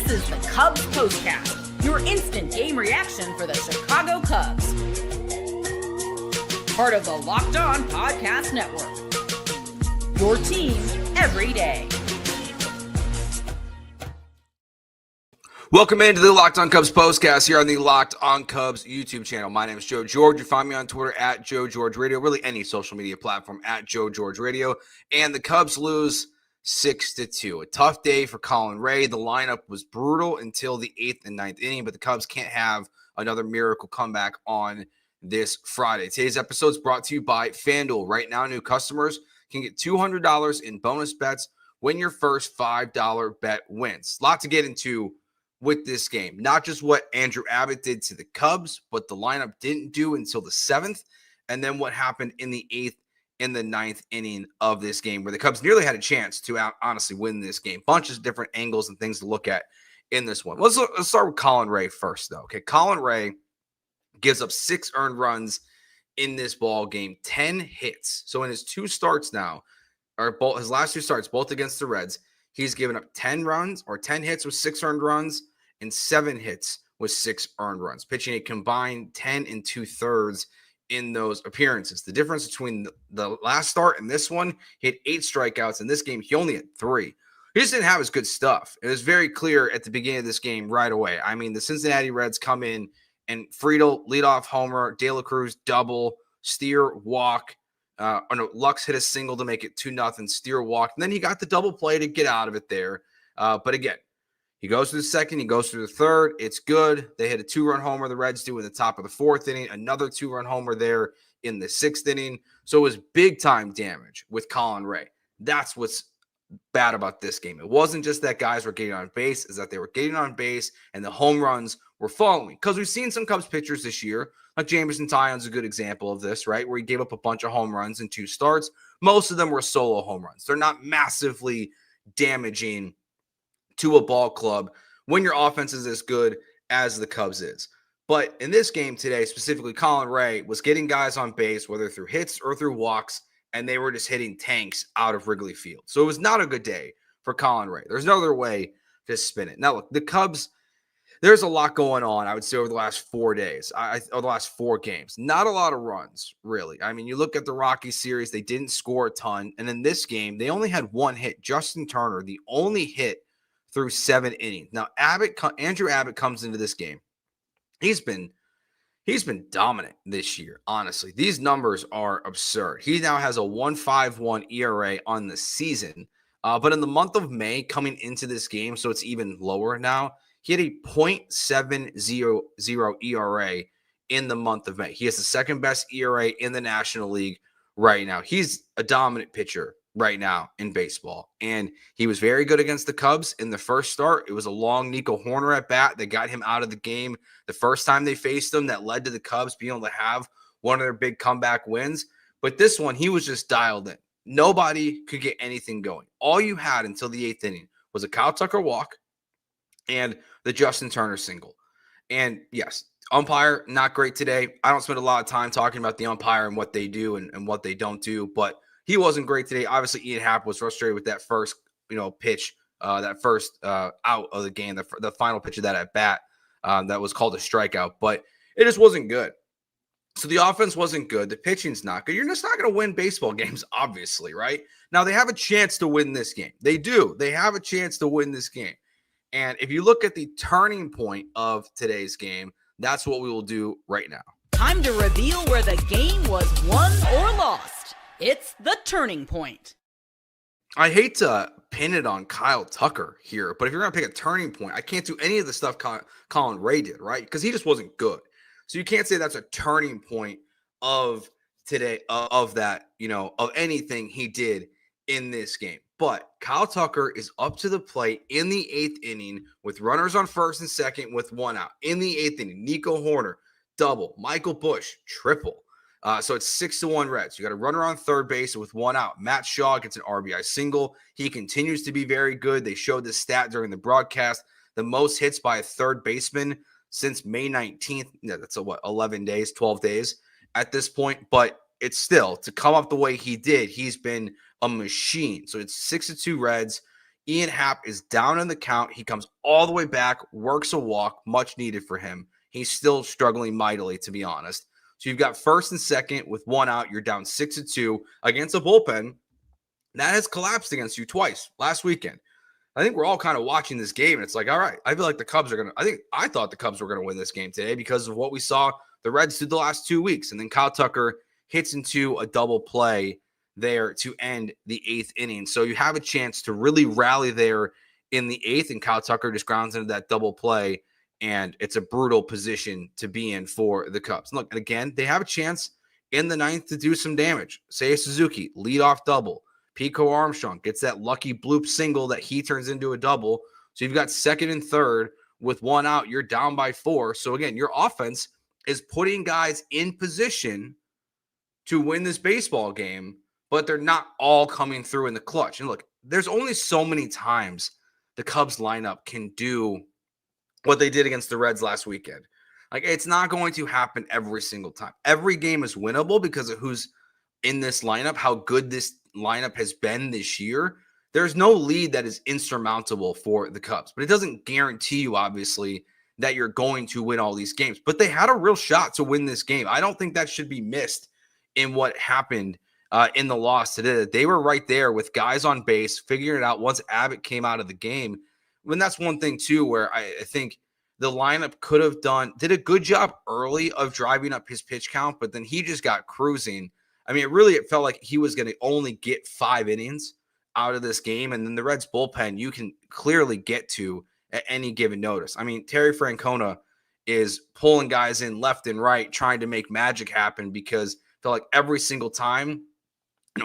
This is the Cubs POSTCAST, your instant game reaction for the Chicago Cubs. Part of the Locked On Podcast Network. Your team every day. Welcome into the Locked On Cubs postcast here on the Locked On Cubs YouTube channel. My name is Joe George. You find me on Twitter at Joe George Radio, really any social media platform at Joe George Radio. And the Cubs lose 6-2. A tough day for Colin Rea. The lineup was brutal until the 8th and 9th inning, but the Cubs can't have another miracle comeback on this Friday. Today's episode is brought to you by FanDuel. Right now, new customers can get $200 in bonus bets when your first $5 bet wins. A lot to get into with this game. Not just what Andrew Abbot did to the Cubs, but the lineup didn't do until the 7th, and then what happened in the 8th and the 9th inning of this game, where the Cubs nearly had a chance to honestly win this game. Bunch of different angles and things to look at in this one. Let's start with Colin Rea first, though. Okay, Colin Rea gives up 6 earned runs in this ball game, 10 hits. So in his 2 starts now, or both his last 2 starts, both against the Reds, he's given up 10 runs or 10 hits with 6 earned runs and 7 hits with 6 earned runs, pitching a combined 10 2/3 in those appearances. The difference between the last start and this one, he had 8 strikeouts. In this game, he only had 3. He just didn't have his good stuff. It was very clear at the beginning of this game right away. I mean, the Cincinnati Reds come in and Friedel leadoff homer, De La Cruz double, Steer walk. Lux hit a single to make it 2-0. Steer walk, and then he got the double play to get out of it there. But again, he goes through the second, he goes through the third. It's good. They hit a 2-run homer, the Reds do in the top of the 4th inning, another 2-run homer there in the 6th inning. So it was big-time damage with Colin Rea. That's what's bad about this game. It wasn't just that guys were getting on base, is that they were getting on base and the home runs were following. Because we've seen some Cubs pitchers this year, like Jameson Taillon's a good example of this, right? Where he gave up a bunch of home runs in 2 starts. Most of them were solo home runs. They're not massively damaging to a ball club when your offense is as good as the Cubs is. But in this game today, specifically, Colin Rea was getting guys on base, whether through hits or through walks, and they were just hitting tanks out of Wrigley Field. So it was not a good day for Colin Rea. There's no other way to spin it. Now, look, the Cubs, there's a lot going on, I would say, over the last 4 days, or the last 4 games. Not a lot of runs, really. I mean, you look at the Rockies series, they didn't score a ton. And in this game, they only had 1 hit. Justin Turner, the only hit through 7 innings. Now, Andrew Abbot comes into this game. He's been dominant this year, honestly. These numbers are absurd. He now has a 1.51 ERA on the season. But in the month of May, coming into this game, so it's even lower now, he had a .700 ERA in the month of May. He has the second best ERA in the National League right now. He's a dominant pitcher right now in baseball. And he was very good against the Cubs in the first start. It was a long Nico Hoerner at bat that got him out of the game the first time they faced him, that led to the Cubs being able to have one of their big comeback wins. But this one, he was just dialed in. Nobody could get anything going. All you had until the 8th inning was a Kyle Tucker walk and the Justin Turner single. And yes, umpire, not great today. I don't spend a lot of time talking about the umpire and what they do and what they don't do, but he wasn't great today. Obviously, Ian Happ was frustrated with that first, pitch, that first out of the game, the final pitch of that at bat that was called a strikeout. But it just wasn't good. So the offense wasn't good. The pitching's not good. You're just not going to win baseball games, obviously, right? Now, they have a chance to win this game. They do. They have a chance to win this game. And if you look at the turning point of today's game, that's what we will do right now. Time to reveal where the game was won or lost. It's the turning point. I hate to pin it on Kyle Tucker here, but if you're going to pick a turning point, I can't do any of the stuff Colin Rea did, right? Because he just wasn't good. So you can't say that's a turning point of today, of that, of anything he did in this game. But Kyle Tucker is up to the plate in the 8th inning with runners on first and second with 1 out. In the 8th inning, Nico Hoerner, double. Michael Busch, triple. So it's 6-1 Reds. You got a runner on third base with 1 out. Matt Shaw gets an RBI single. He continues to be very good. They showed this stat during the broadcast. The most hits by a third baseman since May 19th. Yeah, that's 11 days, 12 days at this point. But it's still, to come up the way he did, he's been a machine. So it's 6-2 Reds. Ian Happ is down in the count. He comes all the way back, works a walk, much needed for him. He's still struggling mightily, to be honest. So you've got first and second with one out. You're down 6-2 against a bullpen that has collapsed against you twice last weekend. I think we're all kind of watching this game, and it's like, all right, I feel like the Cubs are going to – I thought the Cubs were going to win this game today because of what we saw the Reds do the last 2 weeks. And then Kyle Tucker hits into a double play there to end the 8th inning. So you have a chance to really rally there in the 8th, and Kyle Tucker just grounds into that double play, and it's a brutal position to be in for the Cubs. And look, again, they have a chance in the 9th to do some damage. Seiya Suzuki, leadoff double. Crow-Armstrong gets that lucky bloop single that he turns into a double. So you've got second and third with one out. You're down by 4. So again, your offense is putting guys in position to win this baseball game, but they're not all coming through in the clutch. And look, there's only so many times the Cubs lineup can do what they did against the Reds last weekend. Like, it's not going to happen every single time. Every game is winnable because of who's in this lineup, how good this lineup has been this year. There's no lead that is insurmountable for the Cubs, but it doesn't guarantee you, obviously, that you're going to win all these games. But they had a real shot to win this game. I don't think that should be missed in what happened in the loss today. They were right there with guys on base, figuring it out once Abbott came out of the game. And that's one thing, too, where I think the lineup could have did a good job early of driving up his pitch count, but then he just got cruising. I mean, it felt like he was going to only get 5 innings out of this game. And then the Reds bullpen, you can clearly get to at any given notice. I mean, Terry Francona is pulling guys in left and right, trying to make magic happen because I felt like every single time,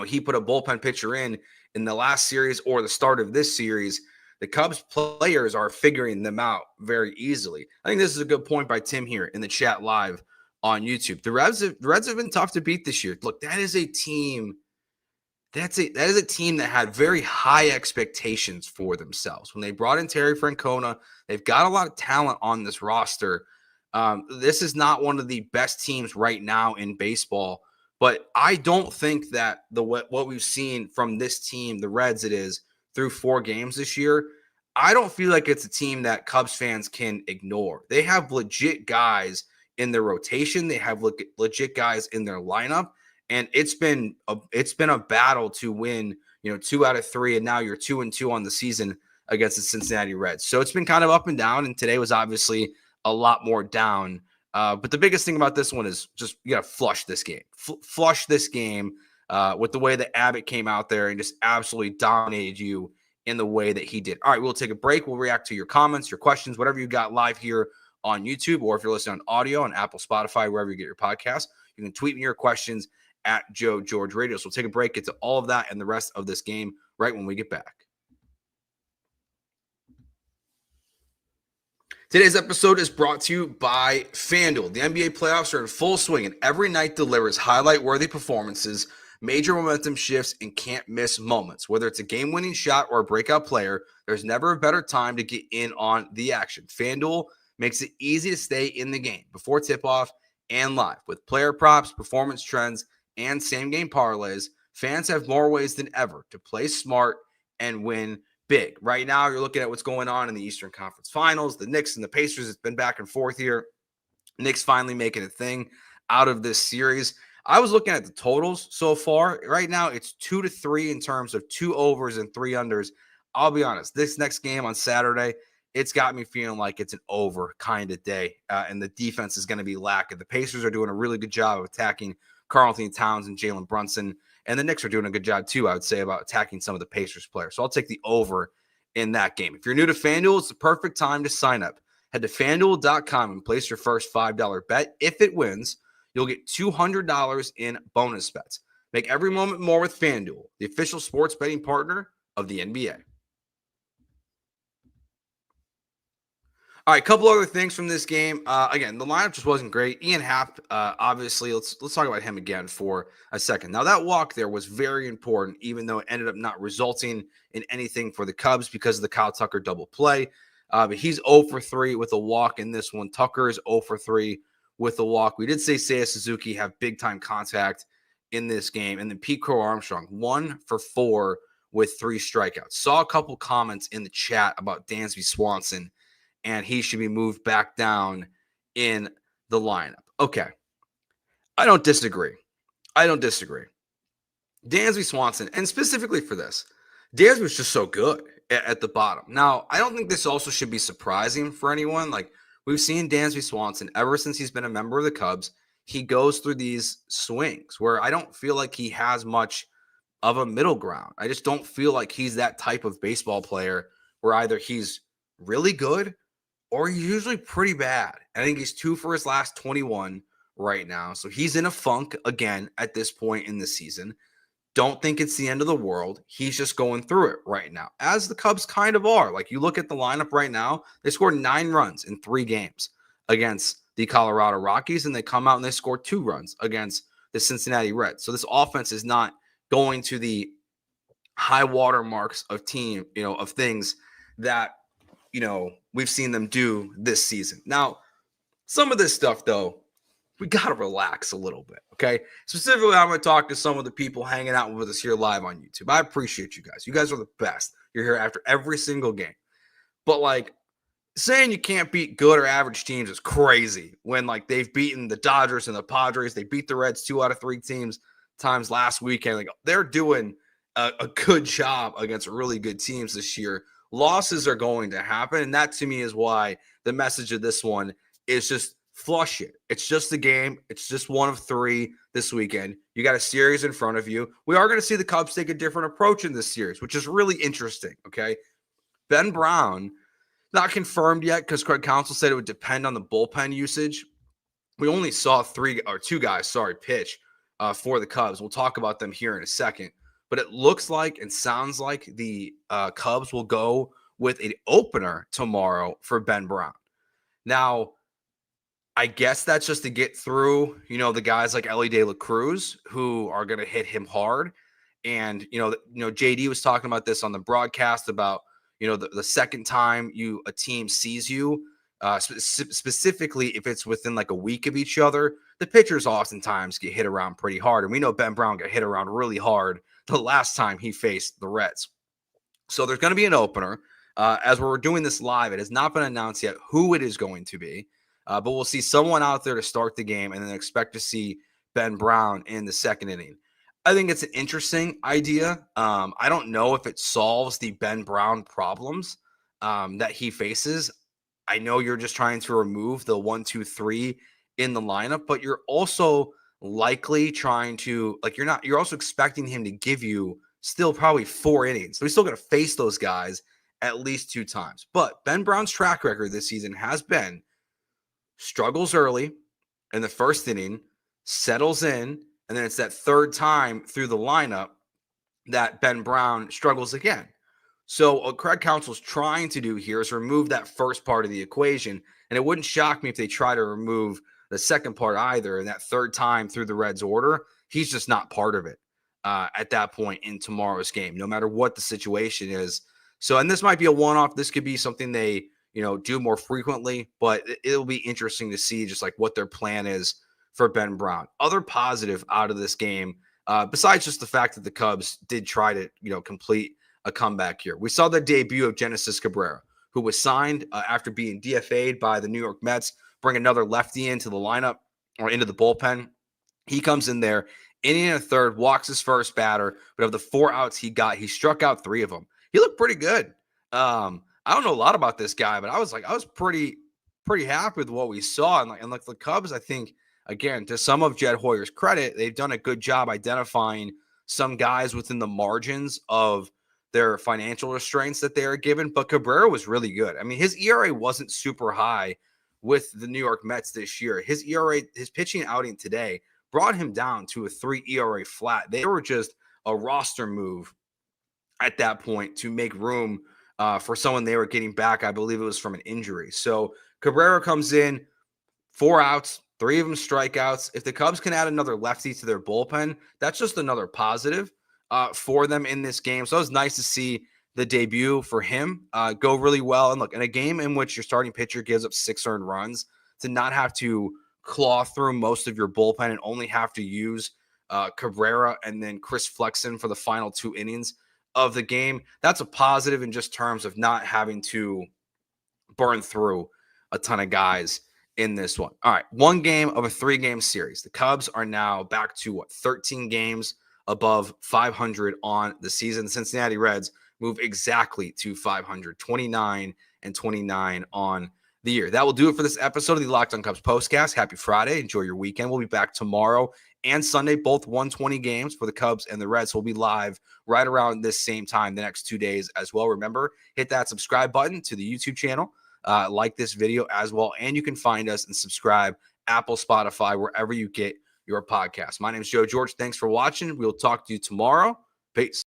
he put a bullpen pitcher in the last series or the start of this series, the Cubs players are figuring them out very easily. I think this is a good point by Tim here in the chat live on YouTube. The Reds have been tough to beat this year. Look, that is a team. That is a team that had very high expectations for themselves. When they brought in Terry Francona, they've got a lot of talent on this roster. This is not one of the best teams right now in baseball, but I don't think that what we've seen from this team, the Reds, it is through 4 games this year, I don't feel like it's a team that Cubs fans can ignore. They have legit guys in their rotation. They have legit guys in their lineup, and it's been a battle to win, 2 out of 3, and now you're 2-2 on the season against the Cincinnati Reds. So it's been kind of up and down, and today was obviously a lot more down. But the biggest thing about this one is just you got to flush this game. Flush this game with the way that Abbott came out there and just absolutely dominated you in the way that he did. All right, we'll take a break. We'll react to your comments, your questions, whatever you got live here on YouTube, or if you're listening on audio on Apple, Spotify, wherever you get your podcast, you can tweet me your questions at Joe George Radio. So we'll take a break, get to all of that and the rest of this game right when we get back. Today's episode is brought to you by FanDuel. The NBA playoffs are in full swing, and every night delivers highlight-worthy performances, major momentum shifts, and can't-miss moments. Whether it's a game-winning shot or a breakout player, there's never a better time to get in on the action. FanDuel makes it easy to stay in the game before tip-off and live. With player props, performance trends, and same-game parlays, fans have more ways than ever to play smart and win big. Right now, you're looking at what's going on in the Eastern Conference Finals. The Knicks and the Pacers, it's been back and forth here. Knicks finally making a thing out of this series. I was looking at the totals so far. Right now, it's 2-3 in terms of 2 overs and 3 unders. I'll be honest, this next game on Saturday, it's got me feeling like it's an over kind of day, and the defense is going to be lacking. The Pacers are doing a really good job of attacking Karl-Anthony Towns and Jalen Brunson, and the Knicks are doing a good job too, I would say, about attacking some of the Pacers players. So I'll take the over in that game. If you're new to FanDuel, it's the perfect time to sign up. Head to FanDuel.com and place your first $5 bet. If it wins, you'll get $200 in bonus bets. Make every moment more with FanDuel, the official sports betting partner of the NBA. All right, a couple other things from this game. Again, the lineup just wasn't great. Ian Happ, obviously, let's talk about him again for a second. Now, that walk there was very important, even though it ended up not resulting in anything for the Cubs because of the Kyle Tucker double play. But he's 0 for 3 with a walk in this one. Tucker is 0 for 3 with a walk. We did say Seiya Suzuki have big-time contact in this game. And then Crow-Armstrong, 1 for 4 with 3 strikeouts. Saw a couple comments in the chat about Dansby Swanson, and he should be moved back down in the lineup. Okay. I don't disagree. Dansby Swanson, and specifically for this, Dansby was just so good at the bottom. Now, I don't think this also should be surprising for anyone. Like, we've seen Dansby Swanson ever since he's been a member of the Cubs. He goes through these swings where I don't feel like he has much of a middle ground. I just don't feel like he's that type of baseball player where either he's really good or he's usually pretty bad. I think he's 2 for his last 21 right now. So he's in a funk again at this point in the season. Don't think it's the end of the world. He's just going through it right now, as the Cubs kind of are. Like, you look at the lineup right now, they scored 9 runs in 3 games against the Colorado Rockies, and they come out and they score 2 runs against the Cincinnati Reds. So this offense is not going to the high water marks of of things that, we've seen them do this season. Now, some of this stuff, though, we got to relax a little bit, okay? Specifically, I'm going to talk to some of the people hanging out with us here live on YouTube. I appreciate you guys. You guys are the best. You're here after every single game. But, like, saying you can't beat good or average teams is crazy when, like, they've beaten the Dodgers and the Padres. They beat the Reds 2 out of 3 times last weekend. Like, they're doing a good job against really good teams this year. Losses are going to happen, and that to me is why the message of this one is just flush it. It's just a game. It's just one of 3 this weekend. You got a series in front of you. We are going to see the Cubs take a different approach in this series, which is really interesting, okay? Ben Brown, not confirmed yet because Craig Counsell said it would depend on the bullpen usage. We only saw 2 guys pitch for the Cubs. We'll talk about them here in a second. But it looks like and sounds like the Cubs will go with an opener tomorrow for Ben Brown. Now, I guess that's just to get through, the guys like Elly De La Cruz who are going to hit him hard. And, JD was talking about this on the broadcast about, the second time a team sees you, specifically if it's within like a week of each other, the pitchers oftentimes get hit around pretty hard. And we know Ben Brown got hit around really hard the last time he faced the Reds. So there's going to be an opener. As we're doing this live, it has not been announced yet who it is going to be. But we'll see someone out there to start the game and then expect to see Ben Brown in the second inning. I think it's an interesting idea. I don't know if it solves the Ben Brown problems that he faces. I know you're just trying to remove the 1, 2, 3 in the lineup, but you're also likely trying to, you're also expecting him to give you still probably 4 innings. So he's still going to face those guys at least 2 times. But Ben Brown's track record this season has been struggles early in the first inning, settles in, and then it's that 3rd time through the lineup that Ben Brown struggles again. So what Craig Counsell's trying to do here is remove that first part of the equation, and it wouldn't shock me if they try to remove the second part either. And that 3rd time through the Reds' order, he's just not part of it at that point in tomorrow's game, no matter what the situation is. So, and this might be a one-off. This could be something they do more frequently, but it'll be interesting to see just like what their plan is for Ben Brown. Other positive out of this game, besides just the fact that the Cubs did try to, complete a comeback here. We saw the debut of Genesis Cabrera, who was signed after being DFA'd by the New York Mets, bring another lefty into the lineup or into the bullpen. He comes in there, inning and a third, walks his first batter, but of the 4 outs he got, he struck out 3 of them. He looked pretty good. I don't know a lot about this guy, but I was pretty happy with what we saw. And the Cubs, I think, again, to some of Jed Hoyer's credit, they've done a good job identifying some guys within the margins of their financial restraints that they are given. But Cabrera was really good. I mean, his ERA wasn't super high with the New York Mets this year. His ERA, his pitching outing today brought him down to a 3 ERA flat. They were just a roster move at that point to make room for someone they were getting back. I believe it was from an injury. So Cabrera comes in, 4 outs, 3 of them strikeouts. If the Cubs can add another lefty to their bullpen, that's just another positive for them in this game. So it was nice to see the debut for him go really well. And look, in a game in which your starting pitcher gives up 6 earned runs, to not have to claw through most of your bullpen and only have to use Cabrera and then Chris Flexen for the final 2 innings of the game. That's a positive in just terms of not having to burn through a ton of guys in this one. All right, one game of a 3-game series. The Cubs are now back to 13 games above 500 on the season. The Cincinnati Reds move exactly to 500, 29-29 on the year. That will do it for this episode of the Locked on Cubs postcast. Happy Friday. Enjoy your weekend. We'll be back tomorrow and Sunday, both 120 games for the Cubs and the Reds. We'll be live right around this same time the next 2 days as well. Remember, hit that subscribe button to the YouTube channel. Like this video as well. And you can find us and subscribe Apple, Spotify, wherever you get your podcast. My name is Joe George. Thanks for watching. We'll talk to you tomorrow. Peace.